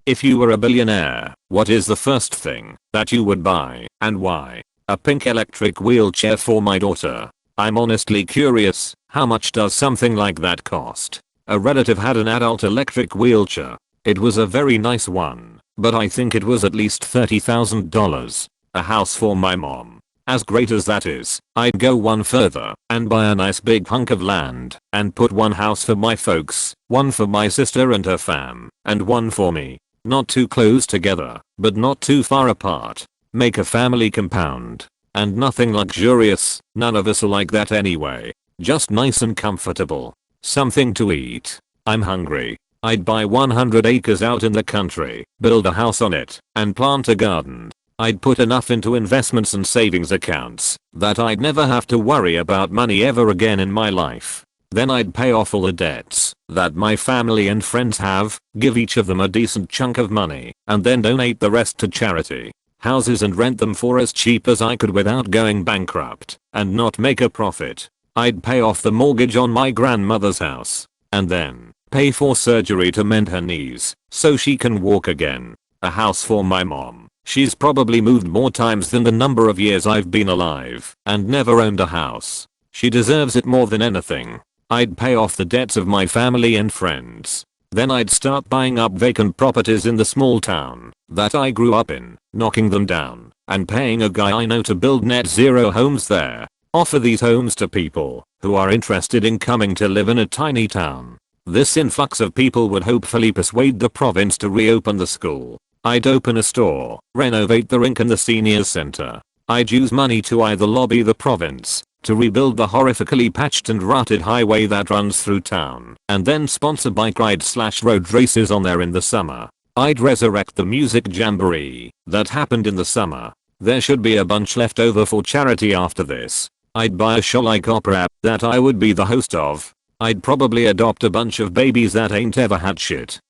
If you were a billionaire, what is the first thing that you would buy and why? A pink electric wheelchair for my daughter. I'm honestly curious, how much does something like that cost? A relative had an adult electric wheelchair. It was a very nice one, but I think it was at least $30,000. A house for my mom. As great as that is, I'd go one further and buy a nice big hunk of land and put one house for my folks, one for my sister and her fam, and one for me. Not too close together, but not too far apart. Make a family compound. And nothing luxurious, none of us are like that anyway. Just nice and comfortable. Something to eat. I'm hungry. I'd buy 100 acres out in the country, build a house on it, and plant a garden. I'd put enough into investments and savings accounts that I'd never have to worry about money ever again in my life. Then I'd pay off all the debts that my family and friends have, give each of them a decent chunk of money, and then donate the rest to charity. Houses and rent them for as cheap as I could without going bankrupt, and not make a profit. I'd pay off the mortgage on my grandmother's house, and then pay for surgery to mend her knees so she can walk again. A house for my mom. She's probably moved more times than the number of years I've been alive and never owned a house. She deserves it more than anything. I'd pay off the debts of my family and friends. Then I'd start buying up vacant properties in the small town that I grew up in, knocking them down, and paying a guy I know to build net zero homes there. Offer these homes to people who are interested in coming to live in a tiny town. This influx of people would hopefully persuade the province to reopen the school. I'd open a store, renovate the rink and the seniors center. I'd use money to either lobby the province to rebuild the horrifically patched and rutted highway that runs through town, and then sponsor bike rides/road races on there in the summer. I'd resurrect the music jamboree that happened in the summer. There should be a bunch left over for charity after this. I'd buy a show like Opera that I would be the host of. I'd probably adopt a bunch of babies that ain't ever had shit.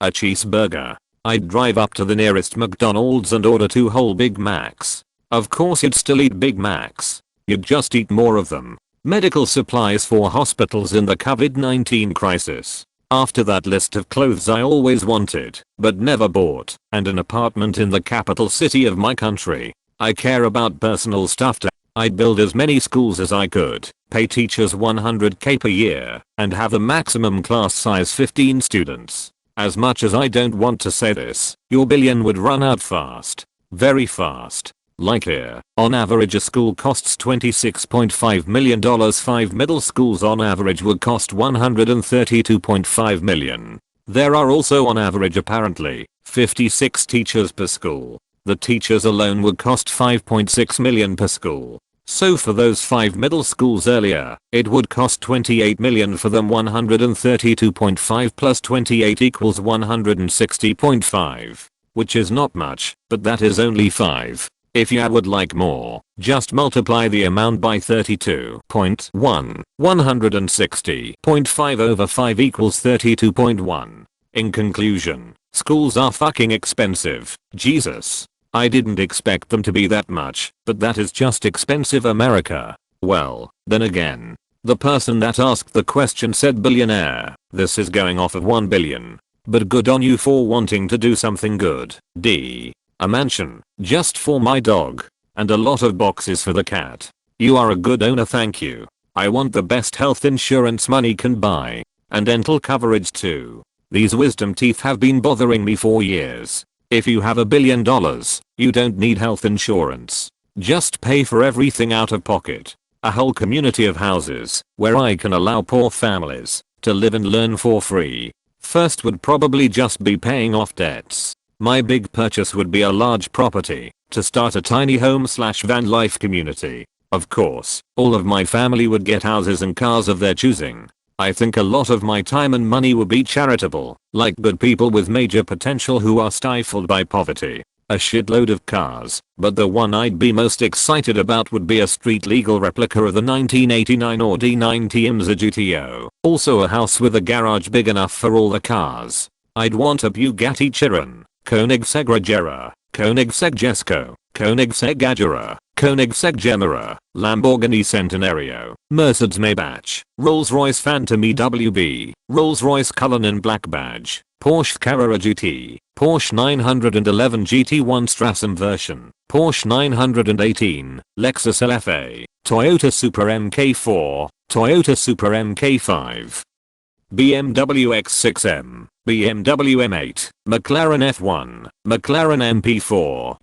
A cheeseburger. I'd drive up to the nearest McDonald's and order 2 whole Big Macs. Of course you'd still eat Big Macs. You'd just eat more of them. Medical supplies for hospitals in the COVID-19 crisis. After that, list of clothes I always wanted but never bought, and an apartment in the capital city of my country. I care about personal stuff too. I'd build as many schools as I could, pay teachers $100K per year, and have a maximum class size 15 students. As much as I don't want to say this, your billion would run out fast. Very fast. Like here, on average a school costs $26.5 million. 5 middle schools on average would cost $132.5 million. There are also on average apparently 56 teachers per school. The teachers alone would cost $5.6 million per school. So for those 5 middle schools earlier, it would cost $28 million for them. 132.5 plus 28 equals 160.5. Which is not much, but that is only 5. If you would like more, just multiply the amount by 32.1. 160.5 over 5 equals 32.1. In conclusion, schools are fucking expensive. Jesus. I didn't expect them to be that much, but that is just expensive America. Well, then again, the person that asked the question said billionaire. This is going off of 1 billion. But good on you for wanting to do something good. D. A mansion, just for my dog. And a lot of boxes for the cat. You are a good owner, thank you. I want the best health insurance money can buy. And dental coverage too. These wisdom teeth have been bothering me for years. If you have $1 billion, you don't need health insurance. Just pay for everything out of pocket. A whole community of houses where I can allow poor families to live and learn for free. First would probably just be paying off debts. My big purchase would be a large property to start a tiny home/van life community. Of course, all of my family would get houses and cars of their choosing. I think a lot of my time and money would be charitable, like good people with major potential who are stifled by poverty. A shitload of cars, but the one I'd be most excited about would be a street legal replica of the 1989 Audi 90 IMSA GTO. Also a house with a garage big enough for all the cars. I'd want a Bugatti Chiron, Koenigsegg Regera, Koenigsegg Jesko, Koenigsegg Agera, Koenigsegg Gemera, Lamborghini Centenario, Mercedes Maybach, Rolls-Royce Phantom EWB, Rolls-Royce Cullinan Black Badge, Porsche Carrera GT, Porsche 911 GT1 Strassem version, Porsche 918, Lexus LFA, Toyota Supra MK4, Toyota Supra MK5, BMW X6M, BMW M8, McLaren F1, McLaren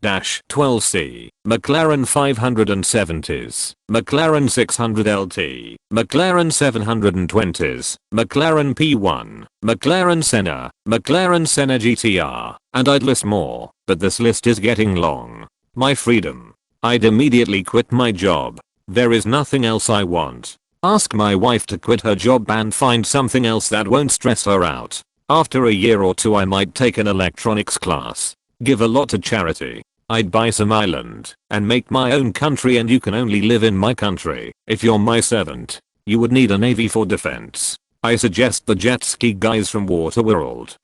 MP4-12C, McLaren 570s, McLaren 600LT, McLaren 720s, McLaren P1, McLaren Senna, McLaren Senna GTR, and I'd list more, but this list is getting long. My freedom. I'd immediately quit my job. There is nothing else I want. Ask my wife to quit her job and find something else that won't stress her out. After a year or two I might take an electronics class. Give a lot to charity. I'd buy some island and make my own country, and you can only live in my country if you're my servant. You would need a navy for defense. I suggest the jet ski guys from Waterworld.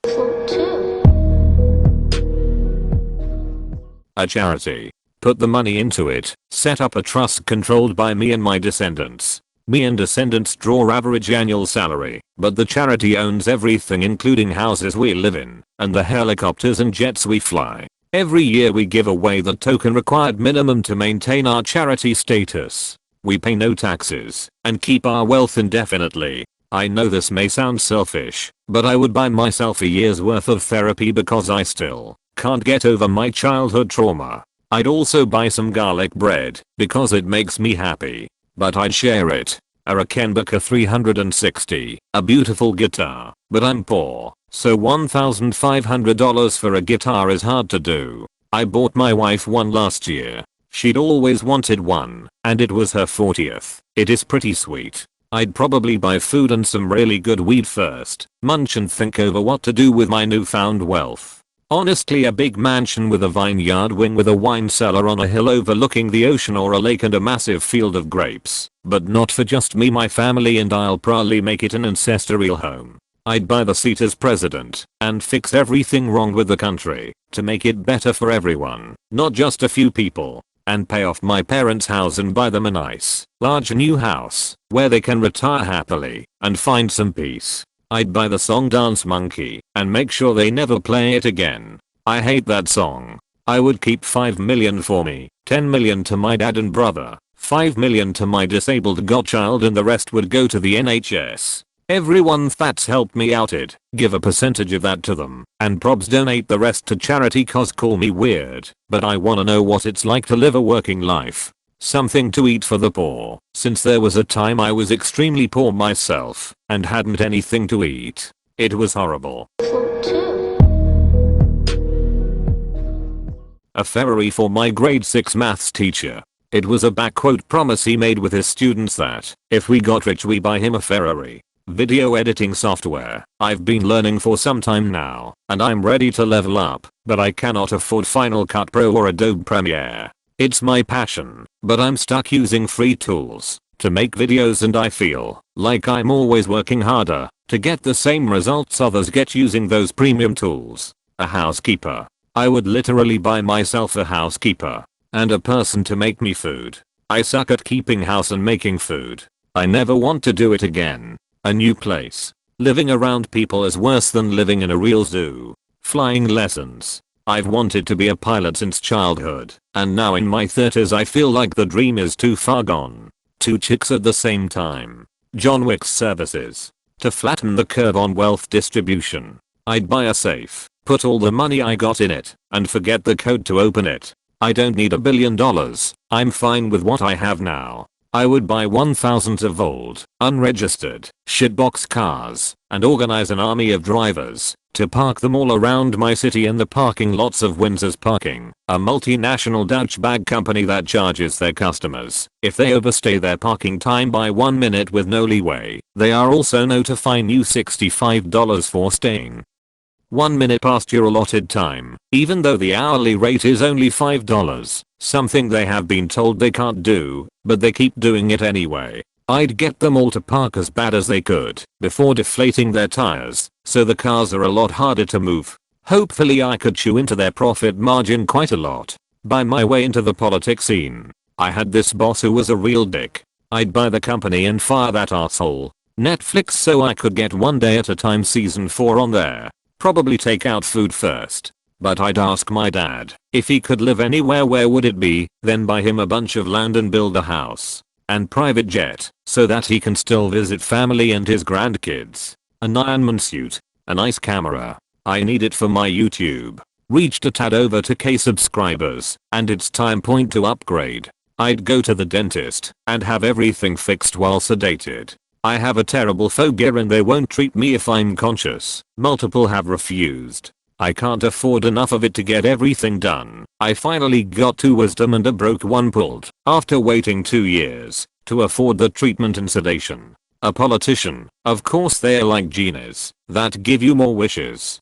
A charity. Put the money into it. Set up a trust controlled by me and my descendants. Me and descendants draw average annual salary, but the charity owns everything, including houses we live in, and the helicopters and jets we fly. Every year we give away the token required minimum to maintain our charity status. We pay no taxes, and keep our wealth indefinitely. I know this may sound selfish, but I would buy myself a year's worth of therapy because I still can't get over my childhood trauma. I'd also buy some garlic bread, because it makes me happy. But I'd share it. A Rickenbacker 360, a beautiful guitar, but I'm poor, so $1,500 for a guitar is hard to do. I bought my wife one last year. She'd always wanted one, and it was her 40th. It is pretty sweet. I'd probably buy food and some really good weed first, munch and think over what to do with my newfound wealth. Honestly, a big mansion with a vineyard wing with a wine cellar on a hill overlooking the ocean or a lake and a massive field of grapes. But not for just me, my family, and I'll probably make it an ancestral home. I'd buy the seat as president and fix everything wrong with the country to make it better for everyone, not just a few people. And pay off my parents' house and buy them a nice, large new house where they can retire happily and find some peace. I'd buy the song Dance Monkey and make sure they never play it again. I hate that song. I would keep 5 million for me, 10 million to my dad and brother, 5 million to my disabled godchild, and the rest would go to the NHS. Everyone that's helped me outed, give a percentage of that to them, and probs donate the rest to charity, cause call me weird, but I wanna know what it's like to live a working life. Something to eat for the poor, since there was a time I was extremely poor myself and hadn't anything to eat. It was horrible. A Ferrari for my grade 6 maths teacher. It was a promise he made with his students that if we got rich we buy him a Ferrari. Video editing software. I've been learning for some time now, and I'm ready to level up, but I cannot afford Final Cut Pro or Adobe Premiere. It's my passion, but I'm stuck using free tools to make videos, and I feel like I'm always working harder to get the same results others get using those premium tools. A housekeeper. I would literally buy myself a housekeeper and a person to make me food. I suck at keeping house and making food. I never want to do it again. A new place. Living around people is worse than living in a real zoo. Flying lessons. I've wanted to be a pilot since childhood, and now in my 30s I feel like the dream is too far gone. 2 chicks at the same time. John Wick's services. To flatten the curve on wealth distribution. I'd buy a safe, put all the money I got in it, and forget the code to open it. I don't need $1 billion. I'm fine with what I have now. I would buy 1,000 of old, unregistered, shitbox cars, and organize an army of drivers to park them all around my city in the parking lots of Windsor's Parking, a multinational douchebag company that charges their customers if they overstay their parking time by 1 minute with no leeway. They are also notifying you $65 for staying 1 minute past your allotted time, even though the hourly rate is only $5, something they have been told they can't do, but they keep doing it anyway. I'd get them all to park as bad as they could before deflating their tires, so the cars are a lot harder to move. Hopefully I could chew into their profit margin quite a lot. Buy my way into the politics scene. I had this boss who was a real dick. I'd buy the company and fire that asshole. Netflix so I could get One Day at a Time season 4 on there. Probably take out food first. But I'd ask my dad if he could live anywhere, where would it be, then buy him a bunch of land and build a house and private jet so that he can still visit family and his grandkids. An Iron Man suit, a nice camera. I need it for my YouTube. Reached a tad over to K subscribers and it's time point to upgrade. I'd go to the dentist and have everything fixed while sedated. I have a terrible phobia and they won't treat me if I'm conscious. Multiple have refused. I can't afford enough of it to get everything done. I finally got 2 wisdom and a broke 1 pulled after waiting 2 years to afford the treatment and sedation. A politician, of course, they're like genies that give you more wishes.